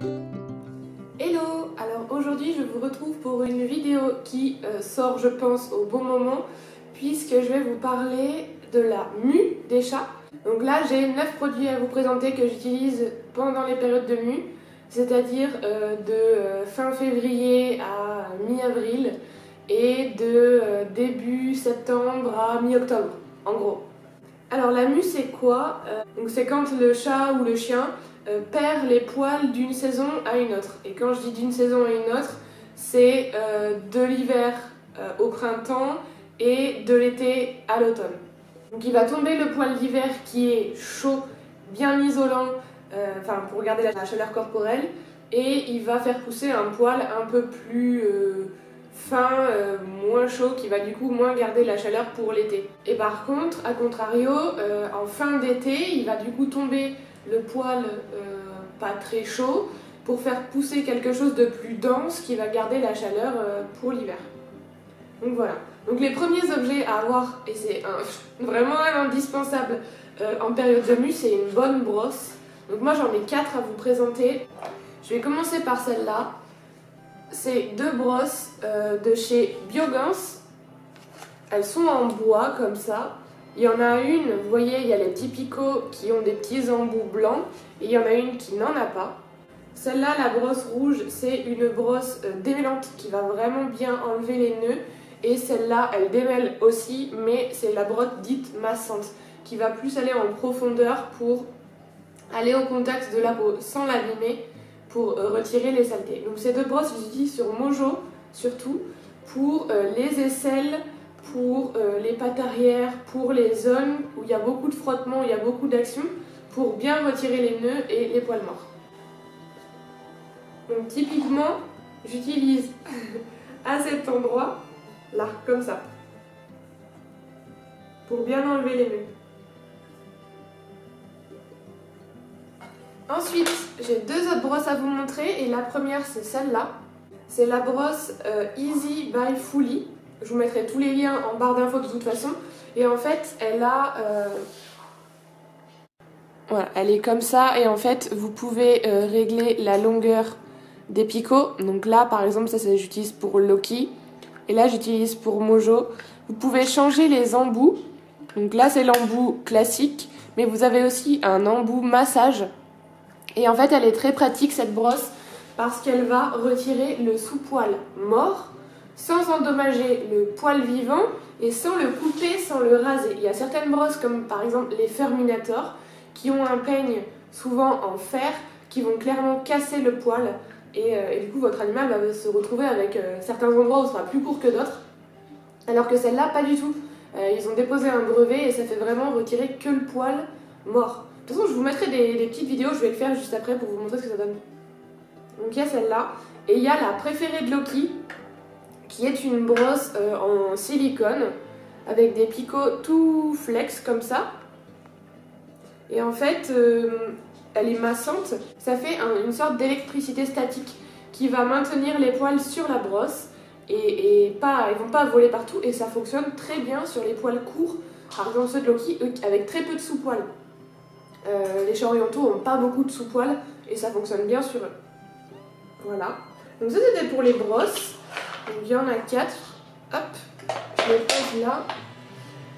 Hello! Alors aujourd'hui je vous retrouve pour une vidéo qui sort je pense au bon moment puisque je vais vous parler de la mue des chats. Donc là j'ai 9 produits à vous présenter que j'utilise pendant les périodes de mue, c'est-à-dire de fin février à mi-avril et de début septembre à mi-octobre en gros. Alors la mue c'est quoi? Donc c'est quand le chat ou le chien perd les poils d'une saison à une autre. Et quand je dis d'une saison à une autre, c'est de l'hiver au printemps et de l'été à l'automne. Donc il va tomber le poil d'hiver qui est chaud, bien isolant, pour garder la chaleur corporelle, et il va faire pousser un poil un peu plus fin, moins chaud, qui va du coup moins garder la chaleur pour l'été. Et par contre, à contrario, en fin d'été, il va du coup tomber le poil pas très chaud pour faire pousser quelque chose de plus dense qui va garder la chaleur pour l'hiver. Donc voilà. Donc les premiers objets à avoir, et c'est vraiment un indispensable en période de mue, c'est une bonne brosse. Donc moi j'en ai 4 à vous présenter. Je vais commencer par celle-là. C'est 2 brosses de chez Biogans. Elles sont en bois comme ça. Il y en a une, vous voyez, il y a les petits picots qui ont des petits embouts blancs et il y en a une qui n'en a pas. Celle-là, la brosse rouge, c'est une brosse démêlante qui va vraiment bien enlever les nœuds. Et celle-là, elle démêle aussi, mais c'est la brosse dite massante qui va plus aller en profondeur pour aller au contact de la peau sans l'abîmer pour retirer les saletés. Donc ces 2 brosses, je les utilise sur Mojo surtout pour les aisselles, pour les pattes arrière, pour les zones où il y a beaucoup de frottement, où il y a beaucoup d'action, pour bien retirer les nœuds et les poils morts. Donc typiquement, j'utilise à cet endroit, là, comme ça, pour bien enlever les nœuds. Ensuite, j'ai 2 autres brosses à vous montrer et la première c'est celle-là. C'est la brosse Easy by Fully. Je vous mettrai tous les liens en barre d'infos de toute façon. Et en fait, elle a... Voilà, elle est comme ça et en fait, vous pouvez régler la longueur des picots. Donc là, par exemple, ça j'utilise pour Loki. Et là, j'utilise pour Mojo. Vous pouvez changer les embouts. Donc là, c'est l'embout classique. Mais vous avez aussi un embout massage. Et en fait, elle est très pratique cette brosse parce qu'elle va retirer le sous-poil mort sans endommager le poil vivant et sans le couper, sans le raser. Il y a certaines brosses comme par exemple les Furminator qui ont un peigne souvent en fer qui vont clairement casser le poil et du coup votre animal va se retrouver avec certains endroits où ce sera plus court que d'autres alors que celle-là pas du tout. Ils ont déposé un brevet et ça fait vraiment retirer que le poil mort. De toute façon, je vous mettrai des petites vidéos, je vais le faire juste après pour vous montrer ce que ça donne. Donc il y a celle-là, et il y a la préférée de Loki, qui est une brosse en silicone, avec des picots tout flex comme ça. Et en fait, elle est massante, ça fait une sorte d'électricité statique qui va maintenir les poils sur la brosse, et ils vont pas voler partout, et ça fonctionne très bien sur les poils courts, par exemple ceux de Loki, avec très peu de sous-poils. Les chats orientaux n'ont pas beaucoup de sous-poils et ça fonctionne bien sur eux. Voilà. Donc ça c'était pour les brosses. Donc il y en a 4. Hop, je les pose là.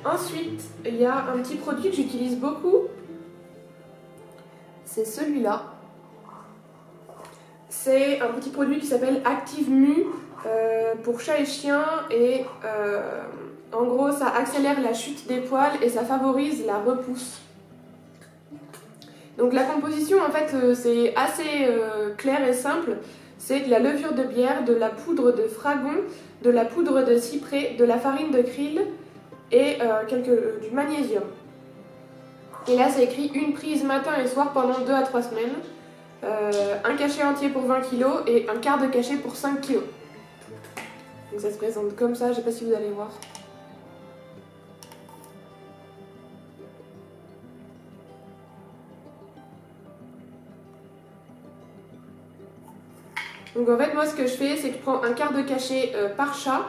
Ensuite, il y a un petit produit que j'utilise beaucoup. C'est celui-là. C'est un petit produit qui s'appelle Active Mue pour chat et chien. Et en gros, ça accélère la chute des poils et ça favorise la repousse. Donc la composition en fait c'est assez clair et simple, c'est de la levure de bière, de la poudre de fragon, de la poudre de cyprès, de la farine de krill et du magnésium. Et là c'est écrit une prise matin et soir pendant 2 à 3 semaines, un cachet entier pour 20 kg et un quart de cachet pour 5 kg. Donc ça se présente comme ça, je sais pas si vous allez voir. Donc en fait moi ce que je fais c'est que je prends un quart de cachet par chat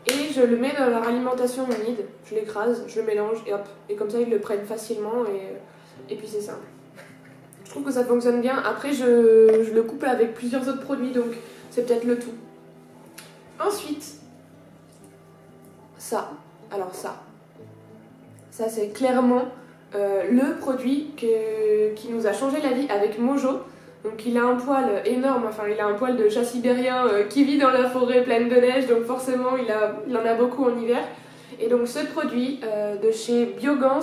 et je le mets dans leur alimentation humide, je l'écrase, je le mélange et hop, et comme ça ils le prennent facilement et puis c'est simple. Je trouve que ça fonctionne bien. Après, je le couple avec plusieurs autres produits, donc c'est peut-être le tout. Ensuite, ça. Alors ça c'est clairement le produit qui nous a changé la vie avec Mojo. Donc il a un poil énorme, enfin il a un poil de chat sibérien qui vit dans la forêt pleine de neige, donc forcément il en a beaucoup en hiver. Et donc ce produit de chez Biogans,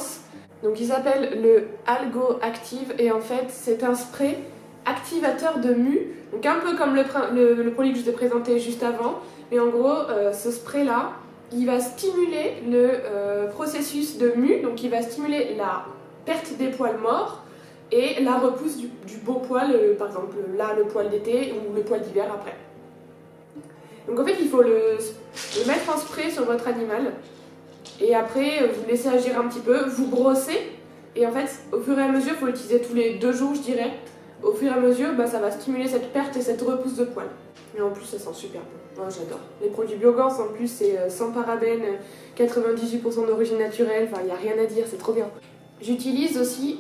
donc il s'appelle le Algo Active, et en fait c'est un spray activateur de mue, donc un peu comme le produit que je vous ai présenté juste avant, mais en gros ce spray là, il va stimuler le processus de mue, donc il va stimuler la perte des poils morts et la repousse du beau poil, par exemple là le poil d'été ou le poil d'hiver après. Donc en fait il faut le mettre en spray sur votre animal et après vous laissez agir un petit peu, vous brossez et en fait au fur et à mesure, il faut l'utiliser tous les 2 jours je dirais. Au fur et à mesure ça va stimuler cette perte et cette repousse de poils. Et en plus ça sent super bon, moi j'adore. Les produits Biogans en plus c'est sans parabènes, 98% d'origine naturelle, enfin il n'y a rien à dire, c'est trop bien. J'utilise aussi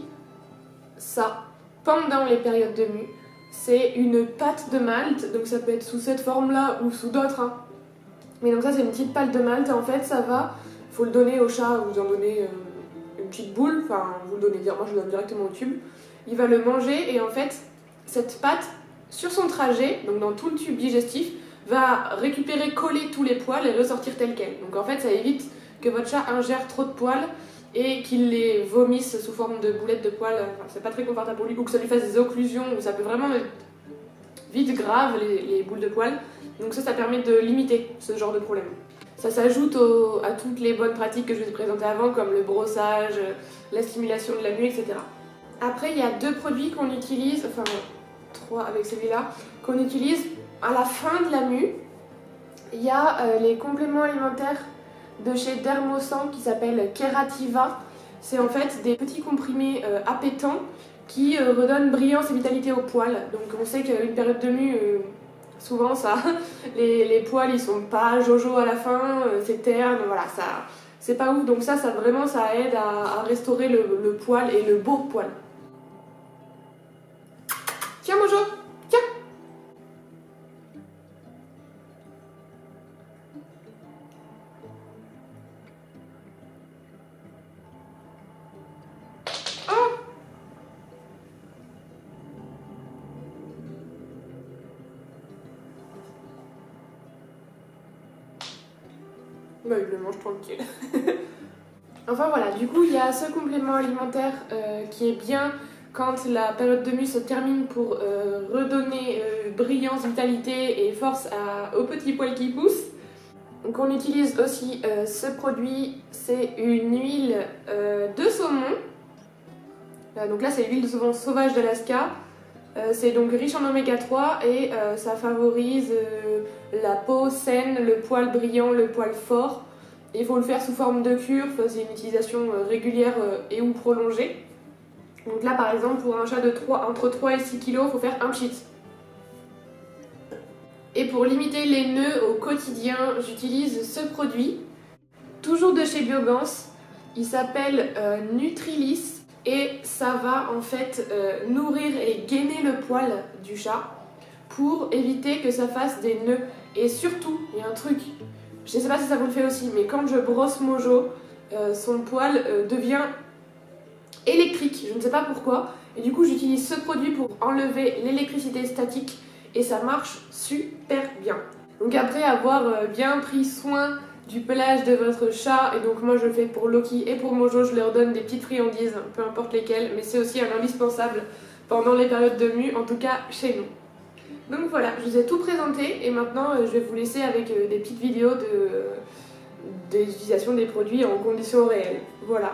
ça pendant les périodes de mue. C'est une pâte de malt, donc ça peut être sous cette forme là ou sous d'autres. Hein. Mais donc ça c'est une petite pâte de malt et en fait ça va, faut le donner au chat, vous en donnez une petite boule, enfin vous le donnez, moi je le donne directement au tube. Il va le manger et en fait cette pâte sur son trajet, donc dans tout le tube digestif, va récupérer, coller tous les poils et ressortir tel quel. Donc en fait ça évite que votre chat ingère trop de poils et qu'il les vomisse sous forme de boulettes de poils. Enfin, c'est pas très confortable pour lui, ou que ça lui fasse des occlusions, où ça peut vraiment être vite grave les boules de poils. Donc ça permet de limiter ce genre de problème. Ça s'ajoute à toutes les bonnes pratiques que je vous ai présentées avant, comme le brossage, la stimulation de la mue, etc. Après, il y a 2 produits qu'on utilise, enfin 3 avec celui-là, qu'on utilise à la fin de la mue. Il y a les compléments alimentaires de chez Dermosan qui s'appelle Kerativa. C'est en fait des petits comprimés appétants qui redonnent brillance et vitalité aux poils. Donc on sait qu'une période de mue, souvent les poils ils sont pas jojo à la fin, c'est terne, voilà, ça c'est pas ouf. Donc ça vraiment ça aide à restaurer le poil et le beau poil. Tiens Mojo, tiens. Bah, il le mange tranquille. Enfin voilà, du coup il y a ce complément alimentaire qui est bien quand la période de mue se termine pour redonner brillance, vitalité et force aux petits poils qui poussent. Donc on utilise aussi ce produit, c'est une huile de saumon. Donc là c'est l'huile de saumon sauvage d'Alaska. C'est donc riche en oméga 3 et ça favorise la peau saine, le poil brillant, le poil fort. Et il faut le faire sous forme de cure, c'est une utilisation régulière et ou prolongée. Donc là par exemple pour un chat de entre 3 et 6 kg, il faut faire un cheat. Et pour limiter les nœuds au quotidien, j'utilise ce produit, toujours de chez Biogans. Il s'appelle Nutrilis. Et ça va en fait nourrir et gainer le poil du chat pour éviter que ça fasse des nœuds. Et surtout, il y a un truc, je ne sais pas si ça vous le fait aussi, mais quand je brosse Mojo, son poil devient électrique, je ne sais pas pourquoi. Et du coup j'utilise ce produit pour enlever l'électricité statique et ça marche super bien. Donc après avoir bien pris soin du pelage de votre chat, et donc moi je le fais pour Loki et pour Mojo, je leur donne des petites friandises, peu importe lesquelles, mais c'est aussi un indispensable pendant les périodes de mue, en tout cas chez nous. Donc voilà, je vous ai tout présenté et maintenant je vais vous laisser avec des petites vidéos d'utilisation des produits en conditions réelles. Voilà.